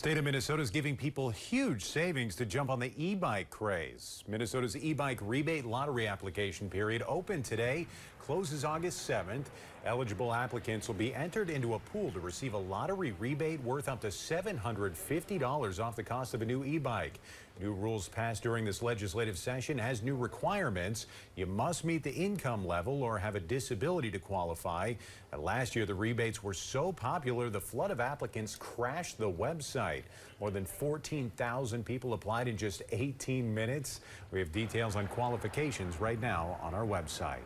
State of Minnesota is giving people huge savings to jump on the e-bike craze. Minnesota's e-bike rebate lottery application period opened today, closes August 7th. Eligible applicants will be entered into a pool to receive a lottery rebate worth up to $750 off the cost of a new e-bike. New rules passed during this legislative session has new requirements. You must meet the income level or have a disability to qualify. Last year, the rebates were so popular, the flood of applicants crashed the website. More than 14,000 people applied in just 18 minutes. We have details on qualifications right now on our website.